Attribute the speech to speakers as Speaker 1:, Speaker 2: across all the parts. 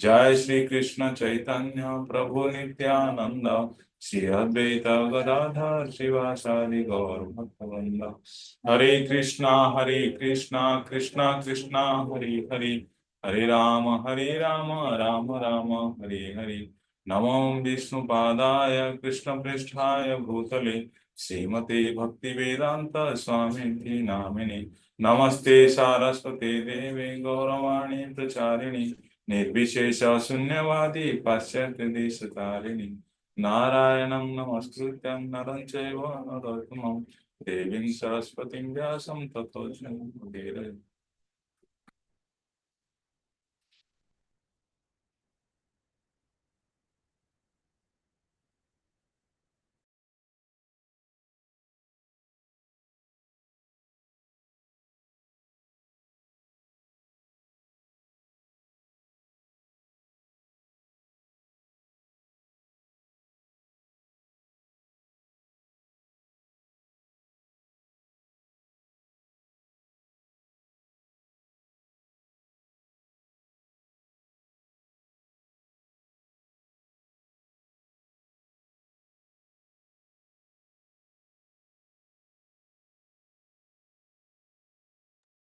Speaker 1: जय श्री कृष्ण चैतन्य प्रभु नित्यानंद श्री अद्वैत गदाधर शिवासादि गौर भक्तवृंद। हरे कृष्णा कृष्णा कृष्णा हरे हरे, हरे राम राम राम हरे हरे। नमो विष्णुपादाय कृष्ण पृष्ठाय भूतले श्रीमते भक्ति वेदांत स्वामी नामिने। नमस्ते सारस्वते देवे गौरवाणी प्रचारिणी निर्विशेष शून्यवादी पाश्चात्य देशतारिणी। नारायणं नमस्कृत्यं नरं चैव नरोत्तमं देवीं सरस्वतीं व्यासं ततो जयमुदीरये।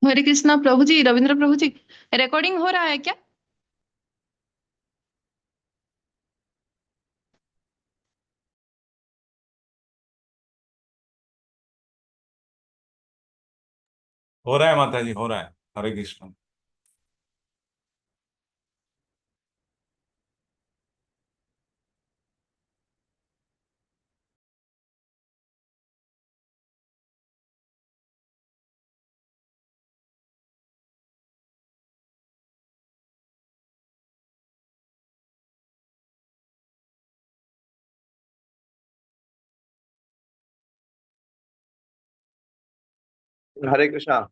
Speaker 2: हरे कृष्णा प्रभु जी, रविंद्र प्रभु जी, रिकॉर्डिंग हो रहा है क्या?
Speaker 1: हो रहा है माता जी, हो रहा है। हरे Krishna.
Speaker 3: Hare Krishna.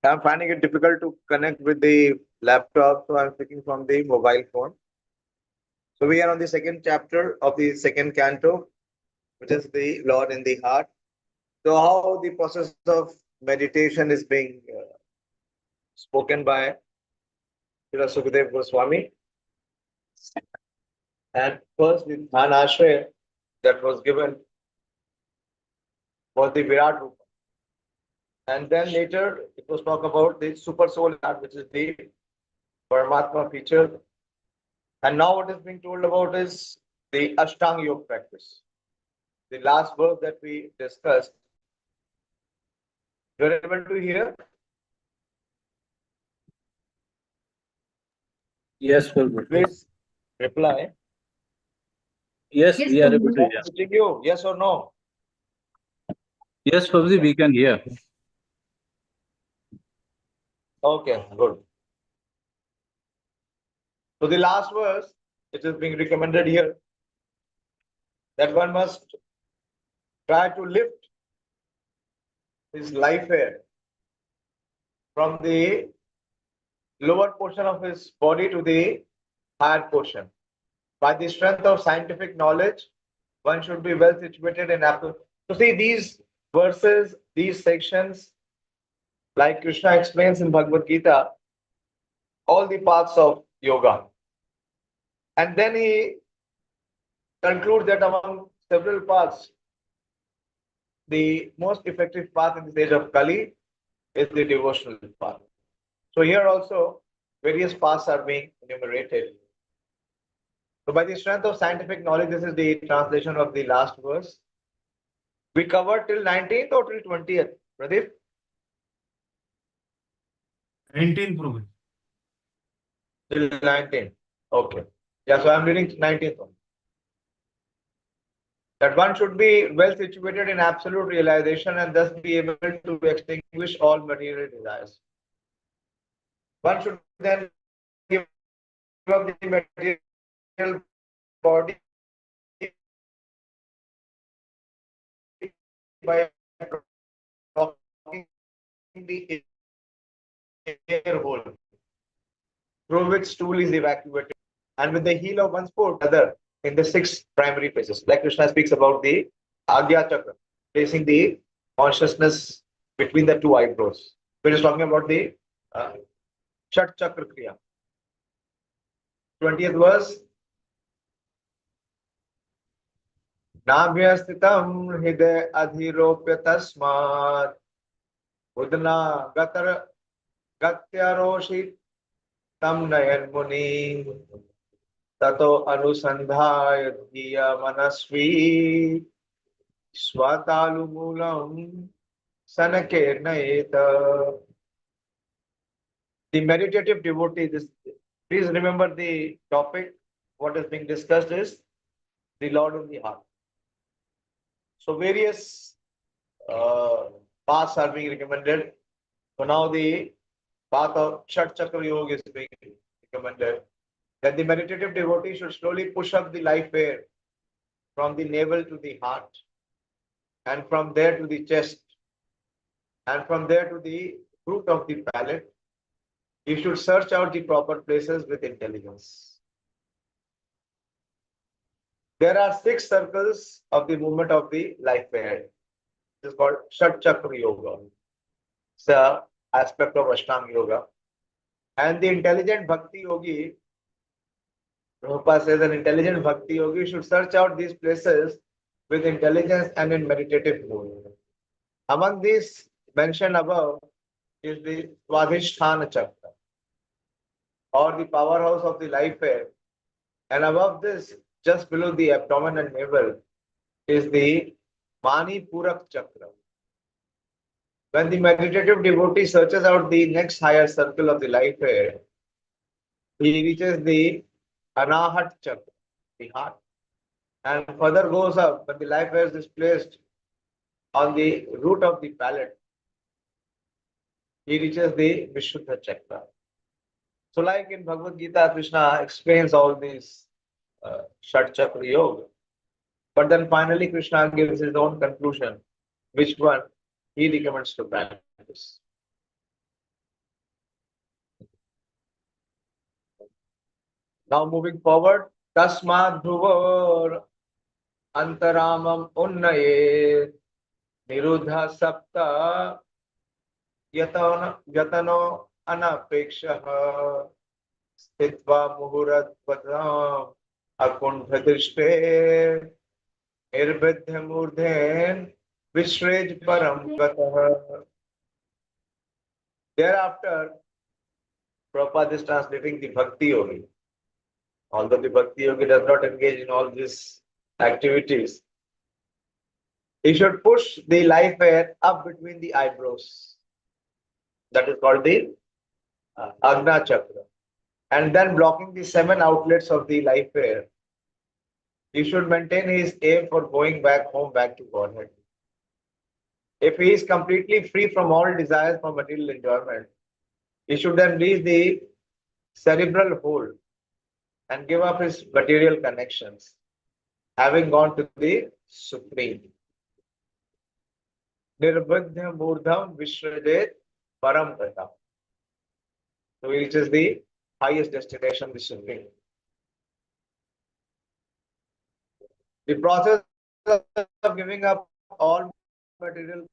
Speaker 3: I'm finding it difficult to connect with the laptop, so I'm speaking from the mobile phone. So we are on the second chapter of the second canto, which is the Lord in the heart. So how the process of meditation is being spoken by Srila Sukadev Goswami. And first the Dhyan Ashraya that was given was the Virat Rupa. And then later it was talk about the super soul heart, which is the Paramatma feature. And now what is being told about is the Ashtanga Yoga practice. The last verse that we discussed. You are able to hear?
Speaker 4: Yes, Prabhu.
Speaker 3: Please reply.
Speaker 4: Yes, we are able to hear.
Speaker 3: Did you? Yes or no?
Speaker 4: Yes, Prabhuji, we can hear.
Speaker 3: Okay, good. So the last verse, which is being recommended here, that one must try to lift his life air from the lower portion of his body to the higher portion. By the strength of scientific knowledge, one should be well situated in Apple. So see these verses, these sections, like Krishna explains in Bhagavad Gita, all the paths of yoga. And then he concludes that among several paths, the most effective path in the age of Kali is the devotional path. So here also various paths are being enumerated. So by the strength of scientific knowledge, this is the translation of the last verse. We covered till 19th or till 20th, Pradeep?
Speaker 5: 19th, Prabhu.
Speaker 3: Till 19th. Okay. Yeah, so I'm reading 19th one. That one should be well situated in absolute realization and thus be able to extinguish all material desires. One should then give up the material body by blocking the air hole through which stool is evacuated, and with the heel of one's foot, other in the 6 primary phases. Like Krishna speaks about the Agya Chakra, placing the consciousness between the two eyebrows. We're just talking about the Shat Chakra Kriya. 20th verse. Nabhyasthitam hide adhiropya tasmat udna gatyaroshit tam nayan muni tato anusandhaya dhiya manasvi swatalu mulam sanakernayeta. The meditative devotee, please remember the topic. What is being discussed is the Lord of the heart. So various paths are being recommended. So now the path of Shat Chakra Yoga is being recommended. That the meditative devotee should slowly push up the life air from the navel to the heart, and from there to the chest, and from there to the root of the palate. You should search out the proper places with intelligence. There are 6 circles of the movement of the life air. This is called Shat Chakra Yoga. It's an aspect of Ashtanga Yoga. And the intelligent Bhakti Yogi, Prabhupada says, an intelligent Bhakti Yogi should search out these places with intelligence and in meditative mood. Among these mentioned above is the Swadhisthana Chakra, or the powerhouse of the life air. And above this, just below the abdomen and navel, is the Mani Purak Chakra. When the meditative devotee searches out the next higher circle of the life air, he reaches the Anahat Chakra, the heart, and further goes up. When the life air is placed on the root of the palate, he reaches the Vishuddha Chakra. So, like in Bhagavad Gita, Krishna explains all these Shat Chakra Yoga. But then finally, Krishna gives his own conclusion, which one he recommends to practice. Now, moving forward, Tasmad Dhruvar Antaramam Unnaye Niruddha Sapta Yatano Anapekshaha Stitva Muhurat Akuntha Drishte Irbidhyamurdhen Vishrej Param Gatah. Thereafter, Prabhupada is translating the Bhakti Yogi. Although the Bhakti Yogi does not engage in all these activities, he should push the life air up between the eyebrows. That is called the Agna Chakra. And then blocking the 7 outlets of the life air, he should maintain his aim for going back home, back to Godhead. If he is completely free from all desires for material enjoyment, he should then reach the cerebral hold and give up his material connections, having gone to the Supreme. Nirbudhya Murdham Vishrajet Param Gata. So he reaches the highest destination, the Supreme. The process of giving up all material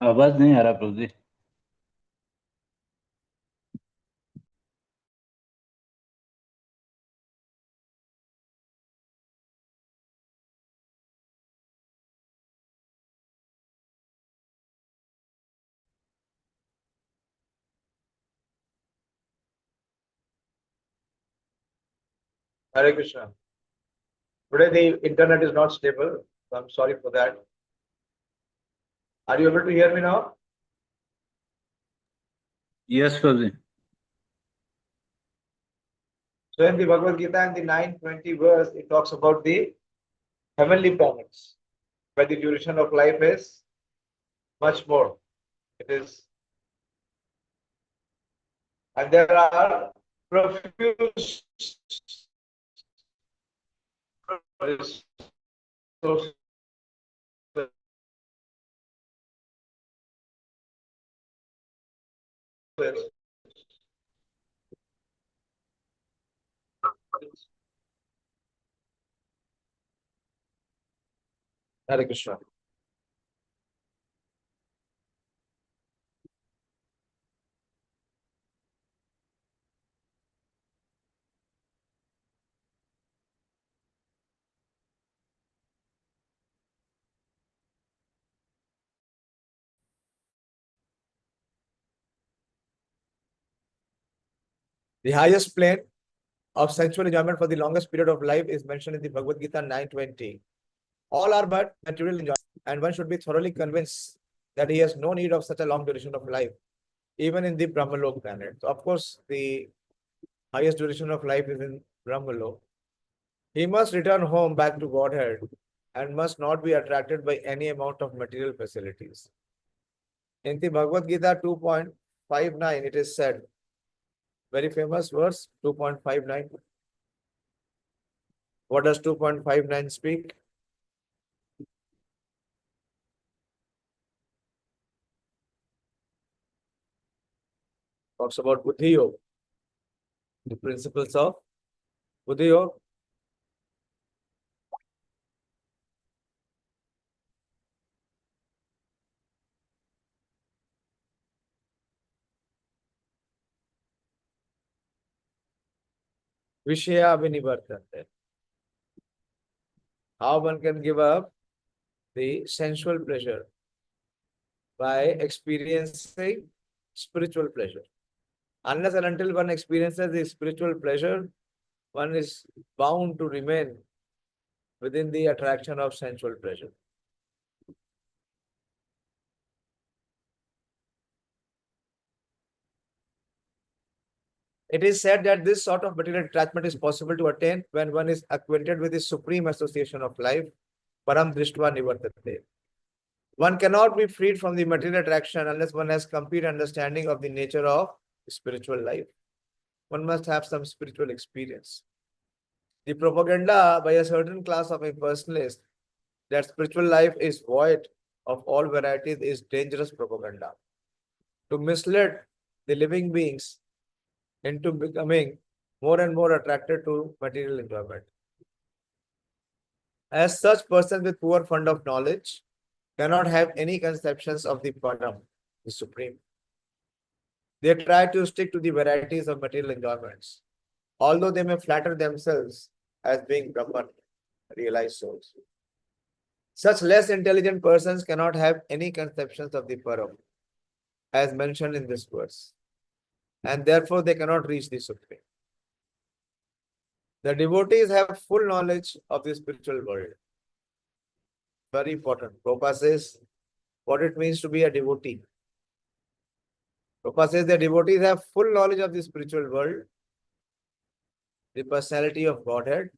Speaker 4: आवाज नहीं आ रहा प्रभु जी.
Speaker 3: Hare Krishna. Today the internet is not stable, so I'm sorry for that. Are you able to hear me now?
Speaker 4: Yes, Prabhuji.
Speaker 3: So in the Bhagavad Gita, in the 9:20 verse, it talks about the heavenly planets, where the duration of life is much more. It is, and there are profuse resources. Hare Krishna. The highest plane of sensual enjoyment for the longest period of life is mentioned in the Bhagavad Gita 9:20. All are but material enjoyment, and one should be thoroughly convinced that he has no need of such a long duration of life, even in the Brahmalok planet. So, of course, the highest duration of life is in Brahmalok. He must return home back to Godhead and must not be attracted by any amount of material facilities. In the Bhagavad Gita 2.59, it is said, very famous verse 2.59. What does 2.59 speak? Talks about Buddhi Yoga, the principles of Buddhi Yoga. Vishaya Vinivartante. How one can give up the sensual pleasure by experiencing spiritual pleasure. Unless and until one experiences the spiritual pleasure, one is bound to remain within the attraction of sensual pleasure. It is said that this sort of material attachment is possible to attain when one is acquainted with the supreme association of life, Param Drishtva Nivartate. One cannot be freed from the material attraction unless one has complete understanding of the nature of spiritual life. One must have some spiritual experience. The propaganda by a certain class of impersonalists that spiritual life is void of all varieties is dangerous propaganda. To mislead the living beings into becoming more and more attracted to material enjoyment. As such, persons with poor fund of knowledge cannot have any conceptions of the Param, the Supreme. They try to stick to the varieties of material enjoyments, although they may flatter themselves as being Brahman, realized souls. Such less intelligent persons cannot have any conceptions of the Param, as mentioned in this verse, and therefore they cannot reach the Supreme. The devotees have full knowledge of the spiritual world. Very important. Prabhupada says what it means to be a devotee. Prabhupada says the devotees have full knowledge of the spiritual world, the personality of Godhead,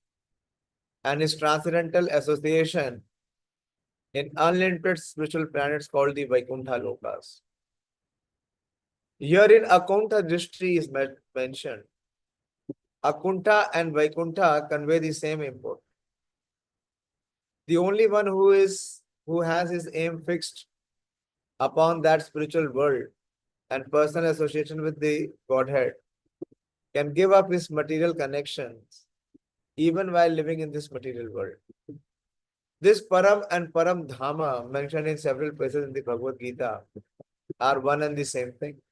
Speaker 3: and his transcendental association in unlimited spiritual planets called the Vaikuntha Lokas. Herein Akuntha Drishti is mentioned. Akuntha and Vaikuntha convey the same import. The only one who has his aim fixed upon that spiritual world and personal association with the Godhead can give up his material connections even while living in this material world. This Param and Param Dhama mentioned in several places in the Bhagavad Gita are one and the same thing.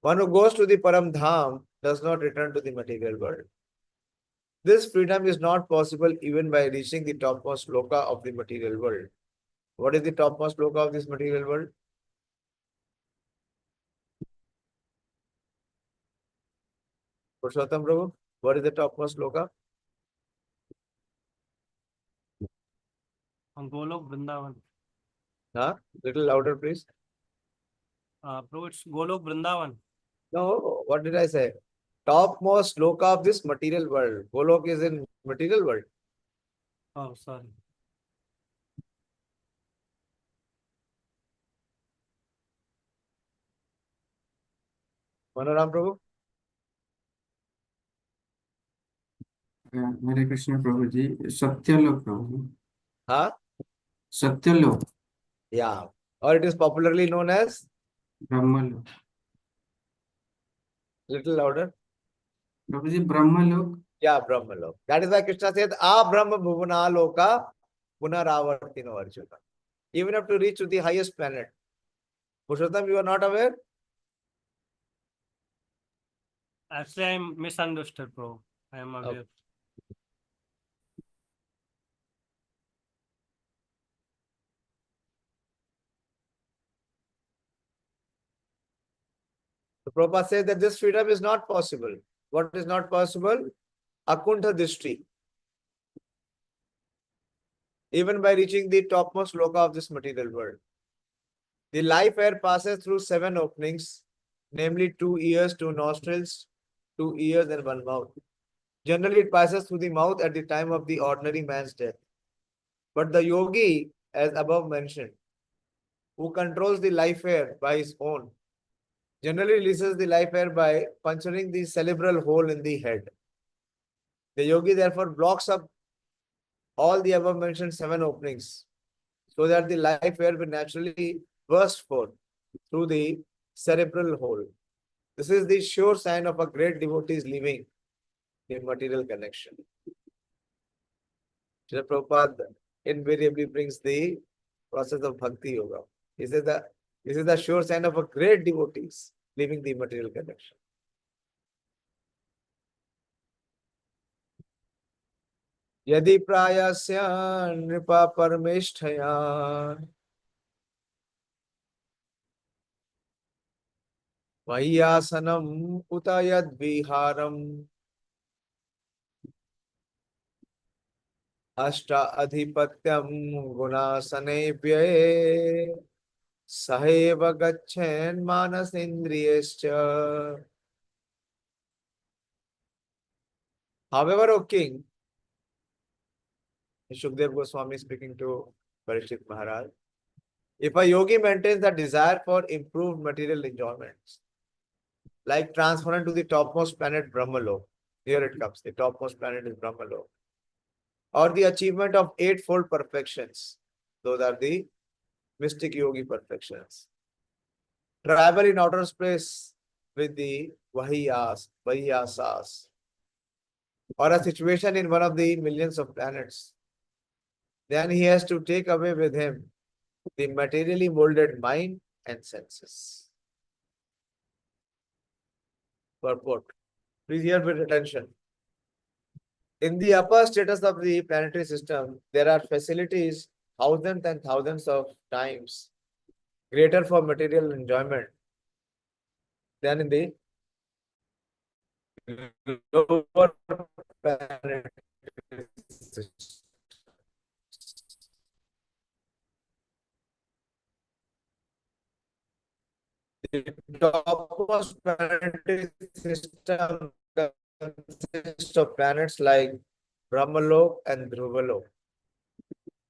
Speaker 3: One who goes to the Param Dham does not return to the material world. This freedom is not possible even by reaching the topmost loka of the material world. What is the topmost loka of this material world? Purushottam Prabhu, what is the topmost loka?
Speaker 5: Golok Vrindavan.
Speaker 3: Huh? Little louder, please.
Speaker 5: Prabhu, it's Golok Vrindavan.
Speaker 3: No, what did I say? Topmost loka of this material world. Golok is in material world.
Speaker 5: Oh, sorry.
Speaker 3: Manoram Prabhu?
Speaker 6: Hare Krishna Prabhu ji Satyalok Prabhu
Speaker 3: Huh?
Speaker 6: Satyalok
Speaker 3: Yeah. Or it is popularly known as
Speaker 6: Brahmalok
Speaker 3: little louder.
Speaker 6: Prabhu ji Brahmalok
Speaker 3: Yeah, Brahmalok. That is why Krishna said, Ah Brahma Bhuvana Loka Punaravartino Arjuna. Even up to reach to the highest planet. Purushottam, you are not aware?
Speaker 5: Actually, I misunderstood, bro. I am aware.
Speaker 3: The Prabhupada says that this freedom is not possible. What is not possible? Akuntha Dishti. Even by reaching the topmost loka of this material world. The life air passes through 7 openings, namely 2 ears, 2 nostrils, 2 ears and 1 mouth. Generally, it passes through the mouth at the time of the ordinary man's death. But the yogi, as above mentioned, who controls the life air by his own, generally releases the life air by puncturing the cerebral hole in the head. The yogi therefore blocks up all the above mentioned 7 openings so that the life air will naturally burst forth through the cerebral hole. This is the sure sign of a great devotee's leaving the material connection. Srila Prabhupada invariably brings the process of Bhakti Yoga. This is the sure sign of a great devotees leaving the material connection. यदि प्रायस्य नृपा परमेष्ठया वह्यासनम उत यद्विहारम अष्ट अधिपत्यम गुणासने व्यये सहैव गच्छेन् मानसेन्द्रियश्च. However, O king, Shukdev Goswami speaking to Parikshit Maharaj, if a yogi maintains the desire for improved material enjoyments, like transference to the topmost planet Brahmalok, here it comes, the topmost planet is Brahmalok, or the achievement of 8-fold perfections, those are the mystic yogi perfections. Travel in outer space with the Vahyasas, or a situation in one of the millions of planets, then he has to take away with him the materially molded mind and senses. Purport. Please hear with attention. In the upper status of the planetary system, there are facilities thousands and thousands of times greater for material enjoyment than in the lower planetary system. The topmost planetary system consists of planets like Brahmalok and Dhruvalok.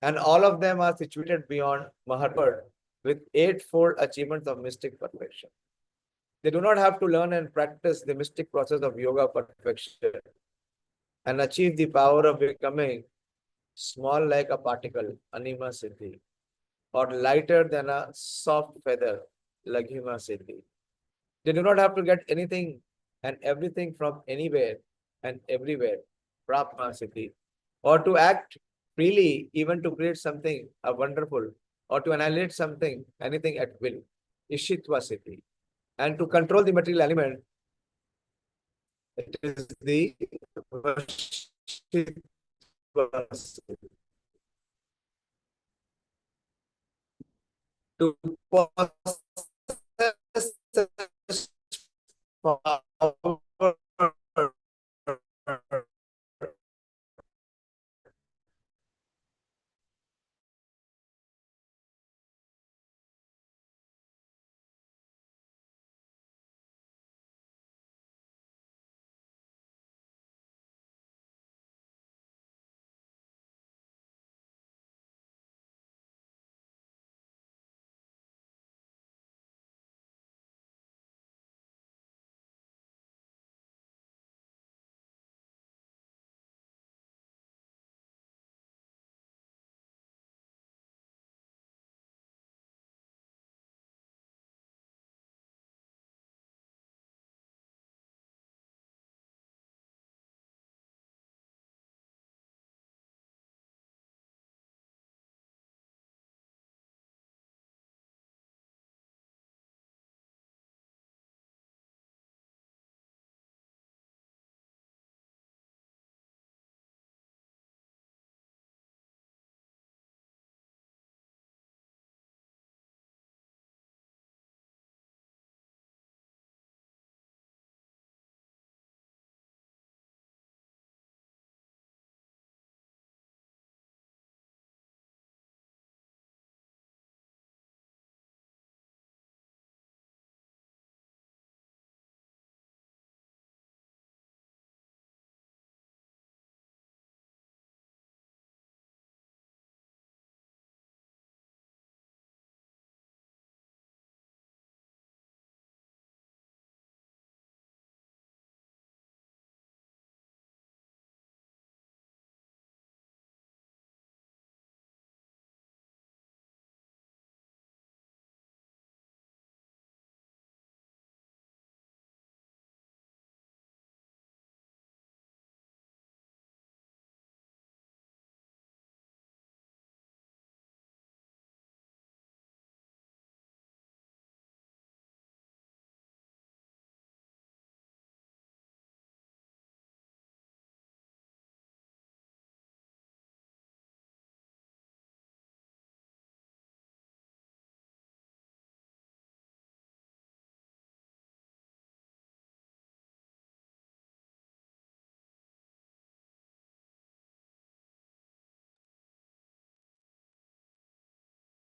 Speaker 3: And all of them are situated beyond Mahabharata with 8-fold achievements of mystic perfection. They do not have to learn and practice the mystic process of yoga perfection and achieve the power of becoming small like a particle, Anima Siddhi, or lighter than a soft feather, Laghima Siddhi. They do not have to get anything and everything from anywhere and everywhere, Prapma Siddhi, or to act freely, even to create something wonderful, or to annihilate something, anything at will, Ishitva Siddhi. And to control the material element, it is the Vashitva Siddhi. To possess power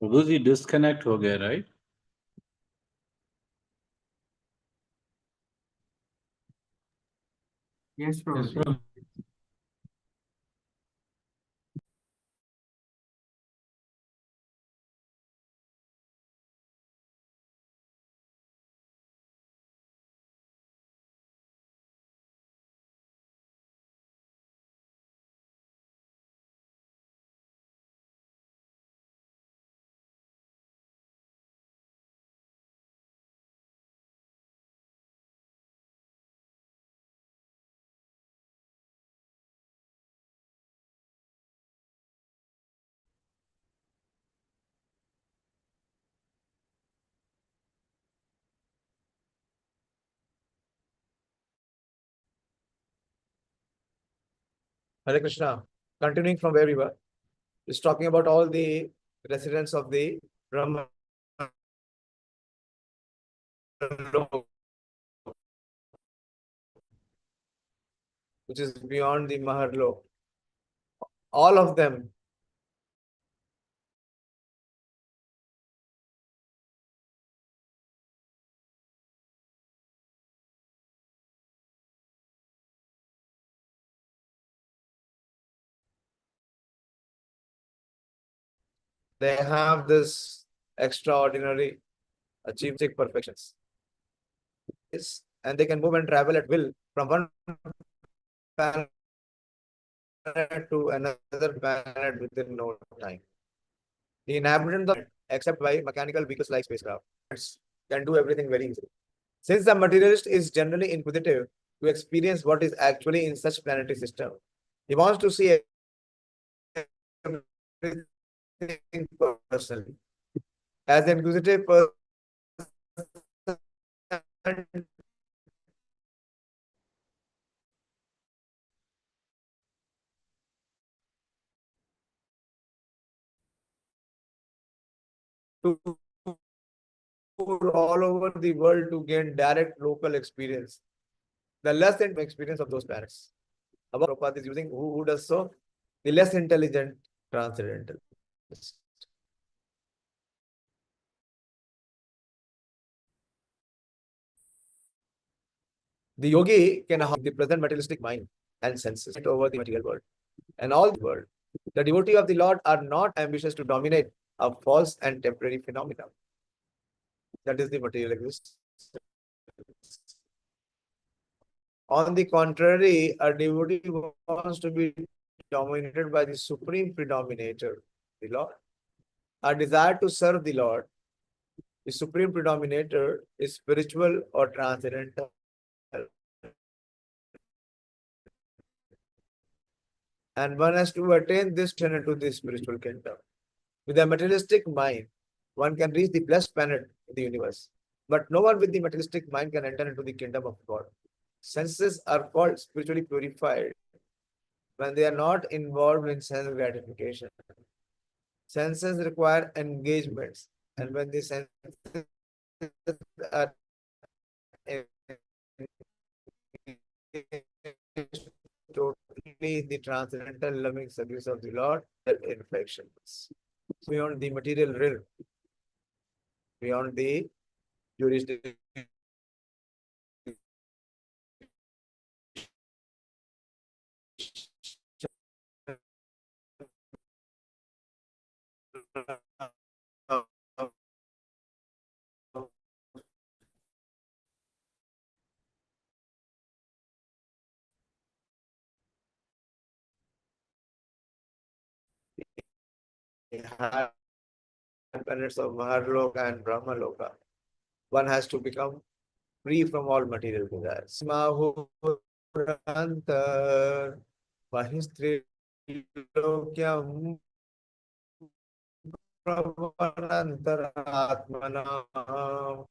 Speaker 4: Prabhu ji disconnect हो गया, right?
Speaker 6: Yes, Prabhuji.
Speaker 3: Hare Krishna. Continuing from where we were, is talking about all the residents of the Brahma Lok, which is beyond the Maharlok. All of them they have this extraordinary achieving perfections. Yes, and they can move and travel at will from one planet to another planet within no time. The inhabitants of except by mechanical vehicles like spacecraft can do everything very easily. Since the materialist is generally inquisitive to experience what is actually in such planetary system, he wants to see everything personally. As an inquisitive person, to all over the world to gain direct local experience, the less experience of those planets. Above Prabhupada is using who does so? The less intelligent transcendental. The yogi can have the present materialistic mind and senses over the material world and all the world. The devotee of the Lord are not ambitious to dominate a false and temporary phenomenon. That is the material existence. On the contrary, a devotee wants to be dominated by the supreme predominator, the Lord. A desire to serve the Lord, the supreme predominator, is spiritual or transcendental. And one has to attain this turn into the spiritual kingdom. With a materialistic mind, one can reach the blessed planet in the universe. But no one with the materialistic mind can enter into the kingdom of God. Senses are called spiritually purified when they are not involved in sense gratification. Senses require engagements, and when the senses are totally in the transcendental loving service of the Lord, their infections beyond the material realm, beyond the jurisdiction. Planets of Maharloka and Brahmaloka. One has to become free from all material desires. Mahurantar Mahistrilokyam Pravanantaratmanam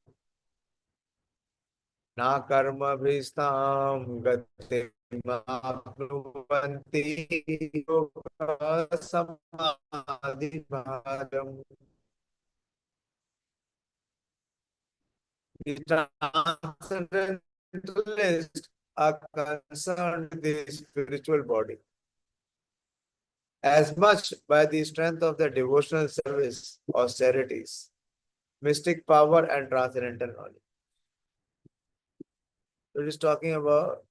Speaker 3: Na karma bhistam gati mapnuvanti yoga samadhi bhagam. The transcendentalists are concerned with the spiritual body as much by the strength of their devotional service, austerities, mystic power, and transcendental knowledge. It is talking about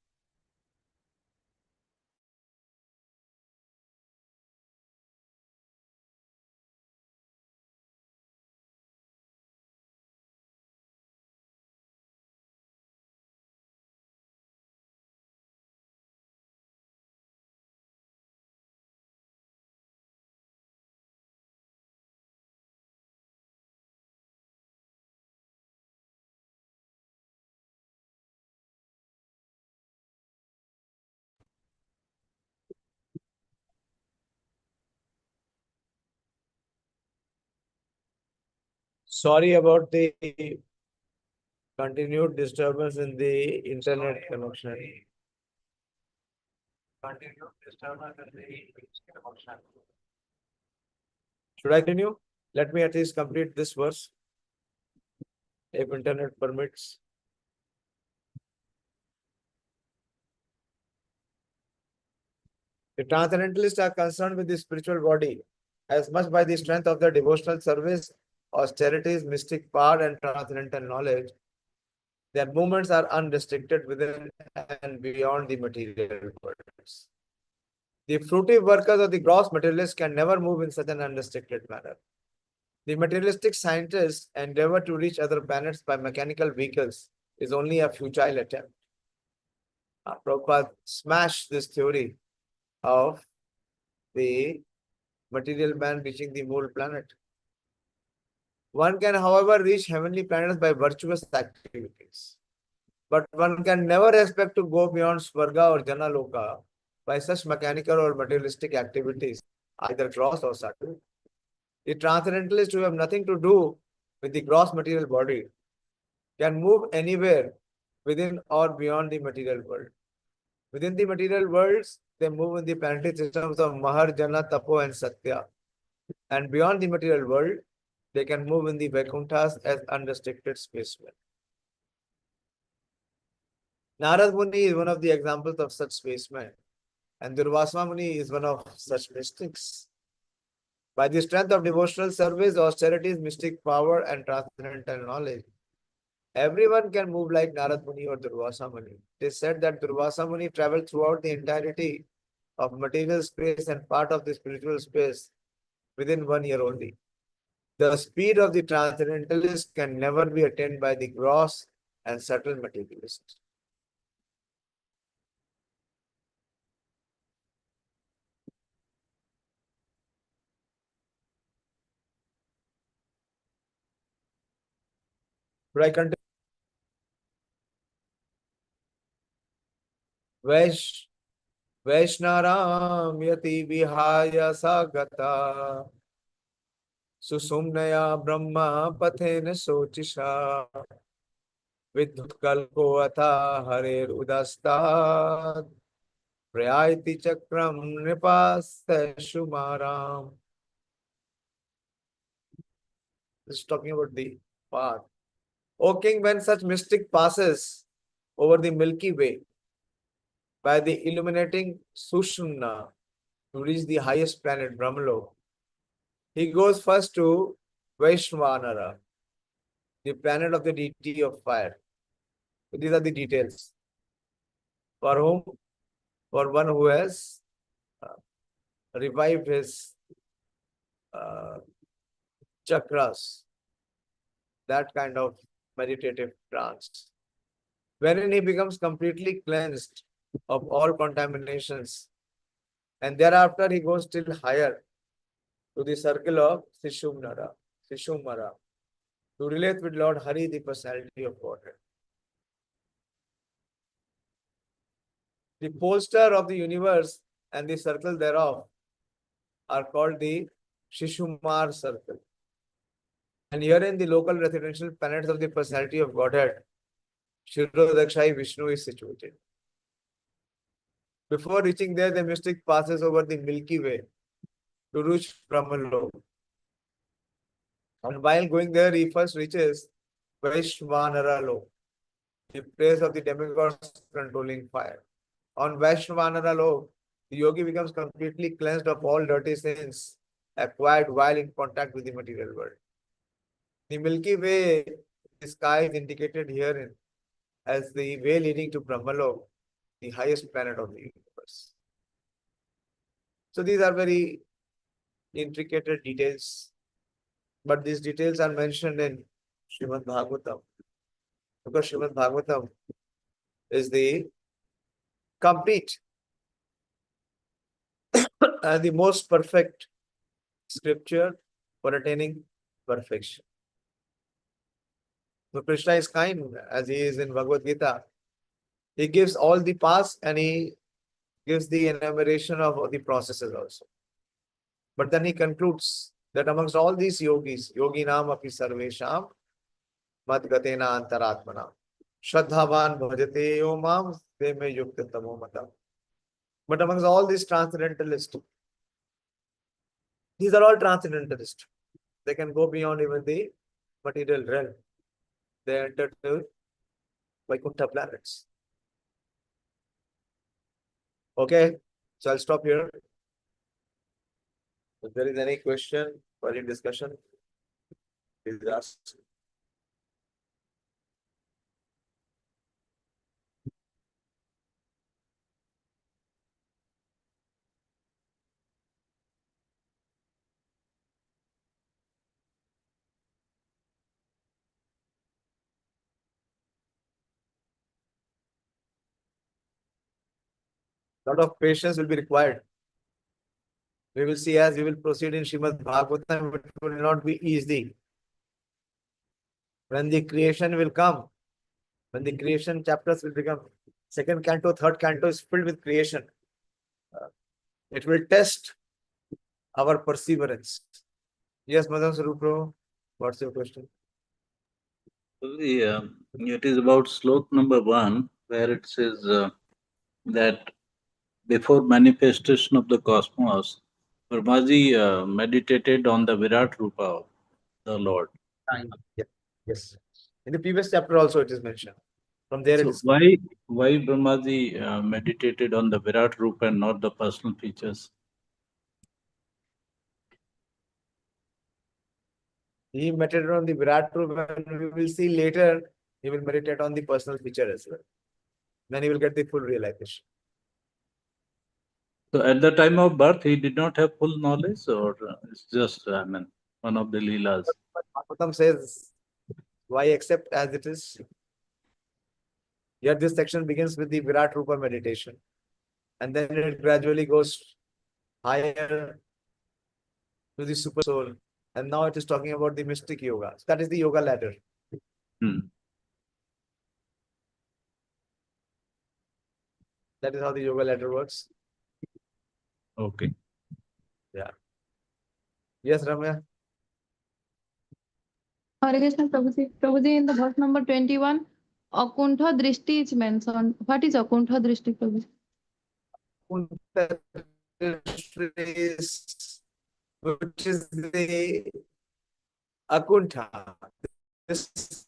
Speaker 3: sorry about the continued disturbance in the internet connection. Continued disturbance in the connection. Should I continue? Let me at least complete this verse, if internet permits. The transcendentalists are concerned with the spiritual body as much by the strength of their devotional service, austerities, mystic power, and transcendental knowledge. Their movements are unrestricted within and beyond the material worlds. The fruitive workers of the gross materialists can never move in such an unrestricted manner. The materialistic scientists endeavor to reach other planets by mechanical vehicles is only a futile attempt. Prabhupada smashed this theory of the material man reaching the moon planet. One can, however, reach heavenly planets by virtuous activities. But one can never expect to go beyond Swarga or Janaloka by such mechanical or materialistic activities, either gross or subtle. The transcendentalists who have nothing to do with the gross material body can move anywhere within or beyond the material world. Within the material worlds, they move in the planetary systems of Mahar, Jana, Tapo, and Satya. And beyond the material world, they can move in the Vaikunthas as unrestricted spacemen. Narad Muni is one of the examples of such spacemen, and Durvasa Muni is one of such mystics. By the strength of devotional service, austerities, mystic power, and transcendental knowledge, everyone can move like Narad Muni or Durvasa Muni. It is said that Durvasa Muni traveled throughout the entirety of material space and part of the spiritual space within 1 year only. The speed of the transcendentalist can never be attained by the gross and subtle materialist. Should I continue? Vaishnaram yati vihaya sagata susumnaya brahma pathena socisha vidhutkalko atha harer udastad prayati chakram nipasya shumaram. This is talking about the path. O king, when such mystic passes over the Milky Way by the illuminating Sushumna to reach the highest planet Brahmalok, he goes first to Vaishvanara, the planet of the deity of fire. So these are the details. For whom? For one who has revived his chakras, that kind of meditative trance, wherein he becomes completely cleansed of all contaminations, and thereafter he goes still higher to the circle of Sishumara, to relate with Lord Hari, the personality of Godhead. The pollster of the universe and the circle thereof are called the Shishumar circle. And herein the local residential planets of the personality of Godhead, Shirodakshai Vishnu, is situated. Before reaching there, the mystic passes over the Milky Way to reach Brahmalok. And while going there, he first reaches Vaishvanara Lok, the place of the demigods controlling fire. On Vaishvanara Lok, The yogi becomes completely cleansed of all dirty sins acquired while in contact with the material world. The Milky Way, the sky is indicated herein as the way leading to Brahmalok, the highest planet of the universe. So these are very intricate details, but these details are mentioned in Srimad Bhagavatam, because Srimad Bhagavatam is the complete and the most perfect scripture for attaining perfection. So Krishna is kind, as he is in Bhagavad Gita. He gives all the past and he gives the enumeration of the processes also. But then he concludes that amongst all these yogis, yoginam api sarvesham madgatena antaratmana shraddhavan bhajate yomam te me yukta tamo matam. But amongst all these transcendentalists, these are all transcendentalists. They can go beyond even the material realm. They enter to Vaikuntha planets. Okay, so I'll stop here. If there is any question or any discussion, please ask. Lot of patience will be required. We will see as we will proceed in Srimad Bhagavatam, it will not be easy. When the creation will come, when the creation chapters will become, second canto, third canto is filled with creation. It will test our perseverance. Yes, Madan Sarupro, what's your question?
Speaker 4: It is about slok number 1, where it says that before manifestation of the cosmos, Brahmaji meditated on the Virat Rupa of the Lord.
Speaker 3: Yeah. Yes. In the previous chapter also it is mentioned. From there it
Speaker 4: So
Speaker 3: is.
Speaker 4: why Brahmaji meditated on the Virat Rupa and not the personal features?
Speaker 3: He meditated on the Virat Rupa, and we will see later he will meditate on the personal feature as well. Then he will get the full realization.
Speaker 4: So at the time of birth, he did not have full knowledge, or it's just, one of the Leelas.
Speaker 3: But Bhagavatam says, why accept as it is? Here this section begins with the Virat Rupa meditation. And then it gradually goes higher to the super soul. And now it is talking about the mystic yoga. That is the yoga ladder.
Speaker 4: Hmm.
Speaker 3: That is how the yoga ladder works.
Speaker 4: Okay.
Speaker 3: Yes, Ramya.
Speaker 2: Hare Krishna, Prabhuji. Prabhuji, in the verse number 21, Akuntha Drishti is mentioned. What is Akuntha Drishti, Prabhuji?
Speaker 3: Which is the Akuntha. This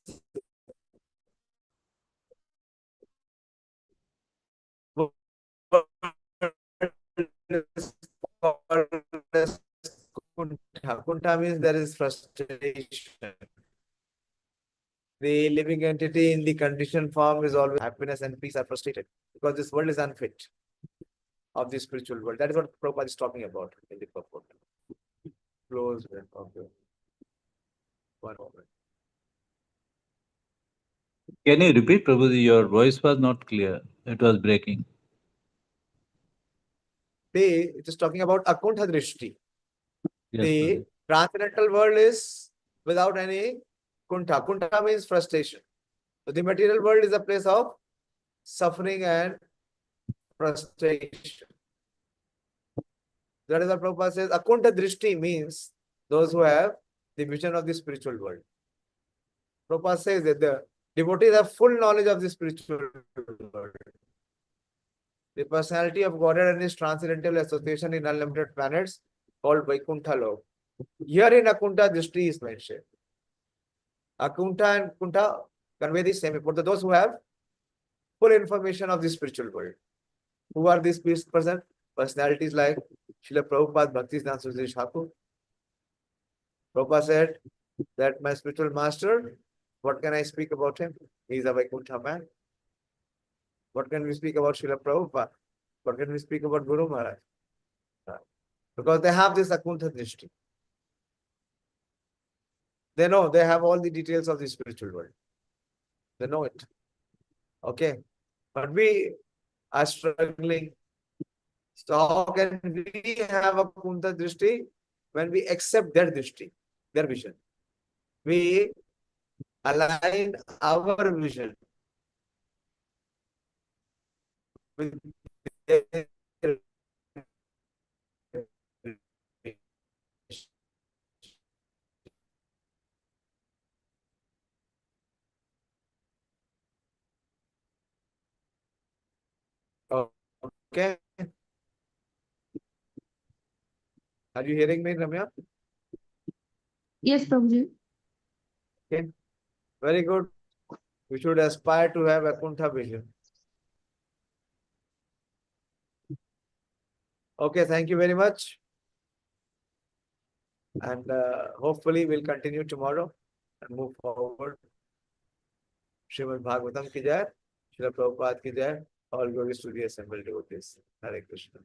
Speaker 3: Kuntha means there is frustration. The living entity in the conditioned form is always happiness and peace are frustrated because this world is unfit of the spiritual world. That is what Prabhupada is talking about in the purport. Close and okay. One moment.
Speaker 4: Can you repeat, Prabhuji? Your voice was not clear. It was breaking.
Speaker 3: It is talking about Akuntha Drishti.
Speaker 4: Yes,
Speaker 3: The
Speaker 4: Prabhuji.
Speaker 3: transcendental world is without any Kuntha. Kuntha means frustration. So the material world is a place of suffering and frustration. That is what Prabhupada says. Akuntha Drishti means those who have the vision of the spiritual world. Prabhupada says that the devotees have full knowledge of the spiritual world. The personality of Godhead and his transcendental association in unlimited planets called Vaikuntha Lok. Here in Akuntha Drishti is mentioned. Akuntha and Kuntha convey the same for those who have full information of the spiritual world. Who are these person? personalities like Srila Prabhupada Bhaktisiddhanta Saraswati Thakur. Prabhupada said that my spiritual master, what can I speak about him? He is a Vaikuntha man. What can we speak about Srila Prabhupada? What can we speak about Guru Maharaj? Because they have this Akuntha Drishti. They know, they have all the details of the spiritual world. They know it. Okay. But we are struggling. So how can we have a Akuntha Drishti when we accept their Drishti, their vision? We align our vision with their okay. Are you hearing me, Ramya?
Speaker 2: Yes, Prabhuji.
Speaker 3: Okay. Very good. We should aspire to have Akuntha vision. Okay, thank you very much. And hopefully we'll continue tomorrow and move forward. Srimad Bhagavatam ki jai, Srila Prabhupada ki jai, all glories to the assembled devotees. Hare Krishna.